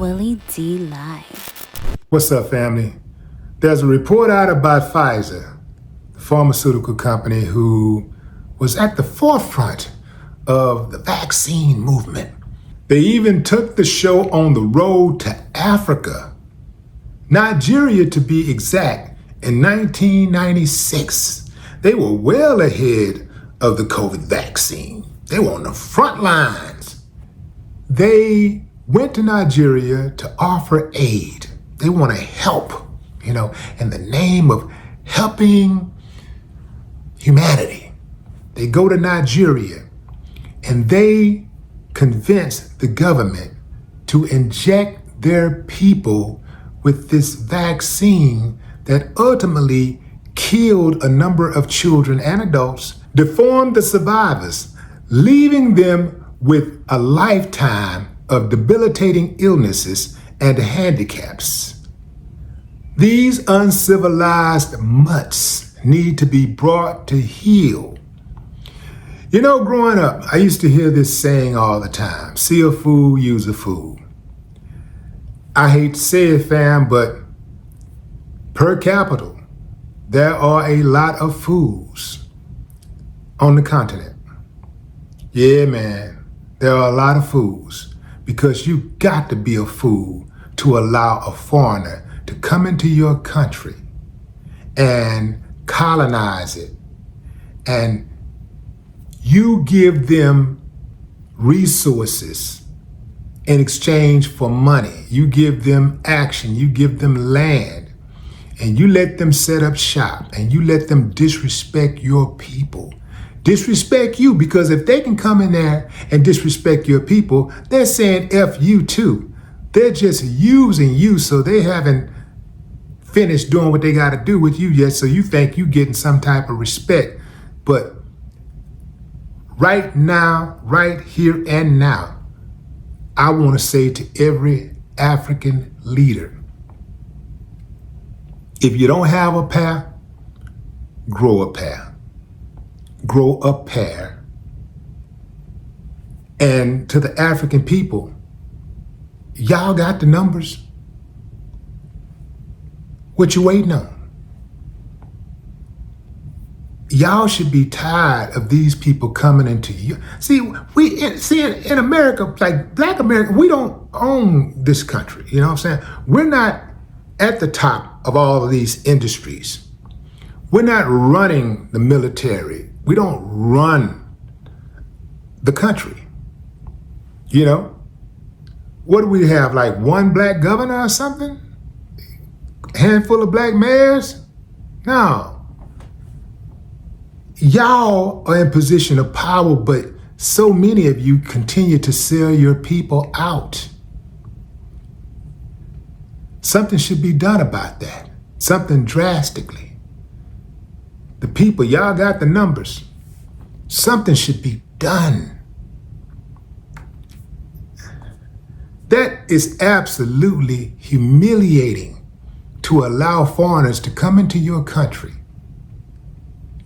Willie D. Live. What's up, family? There's a report out about Pfizer, the pharmaceutical company who was at the forefront of the vaccine movement. They even took the show on the road to Africa, Nigeria to be exact, in 1996. They were well ahead of the COVID vaccine. They were on the front lines. They went to Nigeria to offer aid. They want to help, in the name of helping humanity. They go to Nigeria and they convince the government to inject their people with this vaccine that ultimately killed a number of children and adults, deformed the survivors, leaving them with a lifetime of debilitating illnesses and handicaps. These uncivilized mutts need to be brought to heel. Growing up, I used to hear this saying all the time: see a fool, use a fool. I hate to say it, fam, but per capita, there are a lot of fools on the continent. Yeah, man, there are a lot of fools, because you got to be a fool to allow a foreigner to come into your country and colonize it, and you give them resources in exchange for money. You give them action, you give them land, and you let them set up shop, and you let them disrespect your people. Disrespect you, because if they can come in there and disrespect your people, they're saying F you too. They're just using you, so they haven't finished doing what they got to do with you yet, so you think you getting some type of respect. But right now, right here and now, I want to say to every African leader, if you don't have a pair, grow a pair. Grow a pair. And to the African people, y'all got the numbers. What you waiting on? Y'all should be tired of these people coming into you. See, in America, like Black America, we don't own this country. You know what I'm saying? We're not at the top of all of these industries. We're not running the military. We don't run the country. What do we have, like one black governor or something? A handful of black mayors? No. Y'all are in position of power, but so many of you continue to sell your people out. Something should be done about that. Something drastically. The people, y'all got the numbers. Something should be done. That is absolutely humiliating, to allow foreigners to come into your country,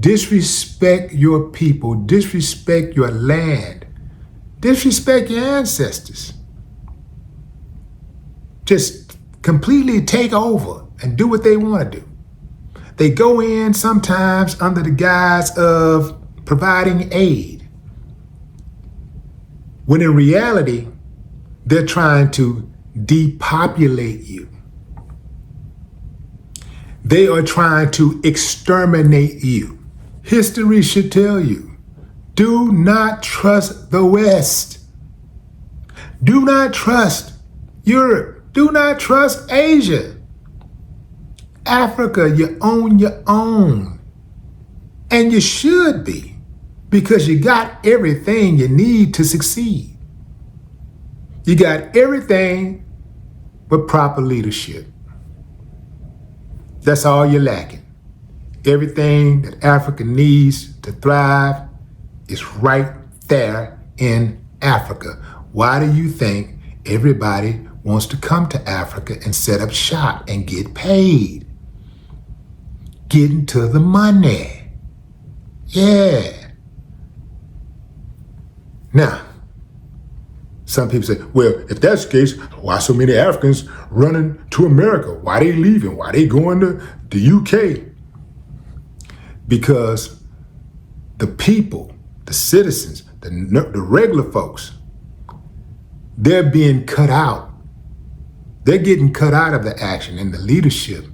disrespect your people, disrespect your land, disrespect your ancestors. Just completely take over and do what they want to do. They go in sometimes under the guise of providing aid, when in reality, they're trying to depopulate you. They are trying to exterminate you. History should tell you, do not trust the West. Do not trust Europe. Do not trust Asia. Africa, you own your own. And you should be, because you got everything you need to succeed. You got everything but proper leadership. That's all you're lacking. Everything that Africa needs to thrive is right there in Africa. Why do you think everybody wants to come to Africa and set up shop and get paid? Getting to the money. Yeah. Now, Some people say, well, if that's the case, why so many Africans running to America? Why they leaving? Why they going to the UK? Because the people, the citizens, the regular folks, they're being cut out. They're getting cut out of the action in the leadership,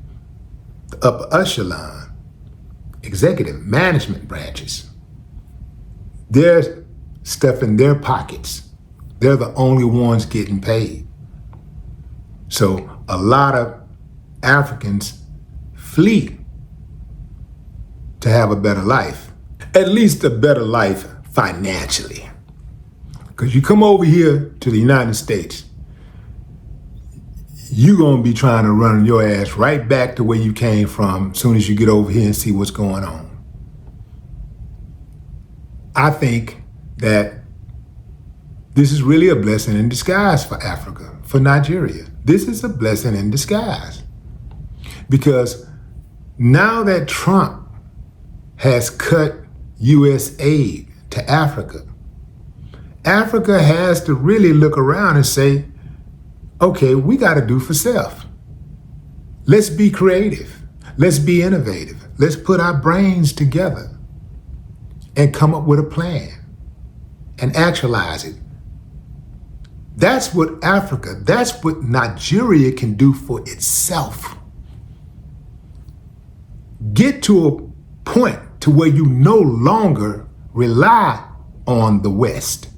the upper echelon, executive management branches. They're stuffing their pockets. They're the only ones getting paid. So a lot of Africans flee to have a better life, at least a better life financially. Because you come over here to the United States, you're going to be trying to run your ass right back to where you came from as soon as you get over here and see what's going on. I think that this is really a blessing in disguise for Africa, for Nigeria. This is a blessing in disguise. Because now that Trump has cut U.S. aid to Africa, Africa has to really look around and say, okay, we got to do for self. Let's be creative. Let's be innovative. Let's put our brains together and come up with a plan and actualize it. That's what Africa, that's what Nigeria can do for itself. Get to a point to where you no longer rely on the West.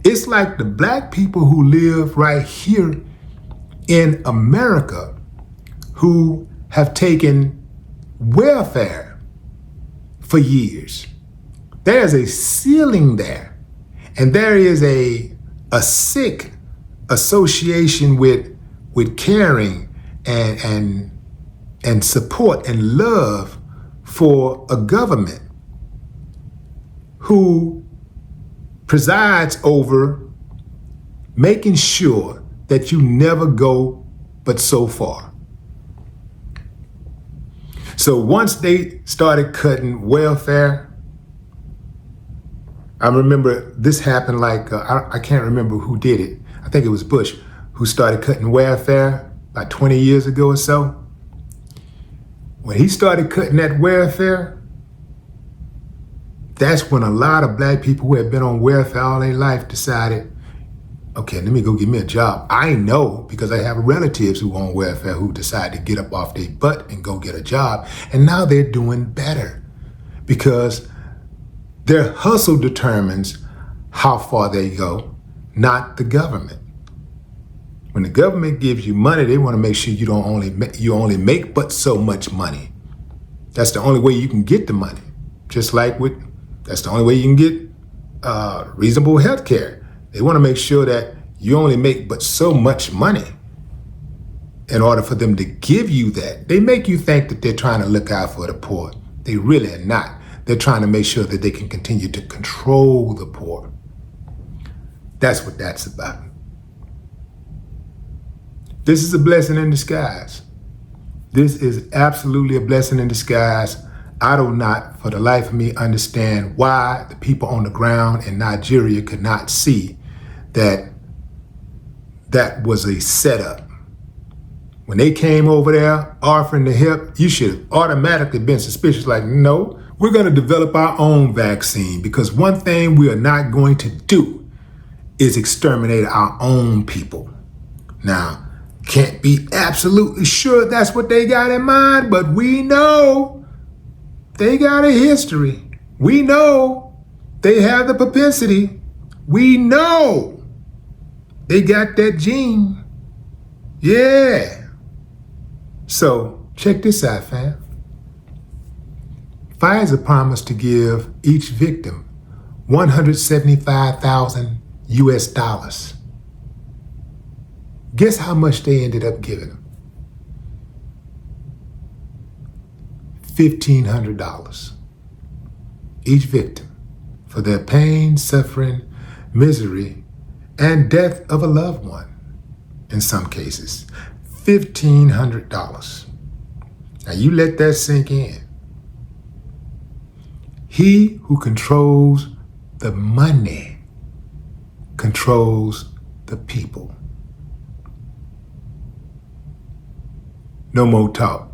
It's like the black people who live right here in America who have taken welfare for years. There's a ceiling there, and there is a sick association with caring and support and love for a government who presides over making sure that you never go but so far. So once they started cutting welfare, I remember this happened like, I can't remember who did it. I think it was Bush who started cutting welfare about 20 years ago or so. When he started cutting that welfare, that's when a lot of black people who had been on welfare all their life decided, okay, let me go get me a job. I know because I have relatives who are on welfare who decide to get up off their butt and go get a job. And now they're doing better because their hustle determines how far they go, not the government. When the government gives you money, they want to make sure you only make but so much money. That's the only way you can get the money. Just like that's the only way you can get reasonable health care. They want to make sure that you only make but so much money in order for them to give you that. They make you think that they're trying to look out for the poor. They really are not. They're trying to make sure that they can continue to control the poor. That's what that's about. This is a blessing in disguise. This is absolutely a blessing in disguise. I do not, for the life of me, understand why the people on the ground in Nigeria could not see that that was a setup. When they came over there offering to help, you should have automatically been suspicious, like, no, we're going to develop our own vaccine, because one thing we are not going to do is exterminate our own people. Now, can't be absolutely sure that's what they got in mind, but we know they got a history. We know they have the propensity. We know they got that gene. Yeah. So check this out, fam. Pfizer promised to give each victim $175,000 US. Guess how much they ended up giving them? $1,500 each victim for their pain, suffering, misery, and death of a loved one. In some cases, $1,500. Now you let that sink in. He who controls the money controls the people. No more talk.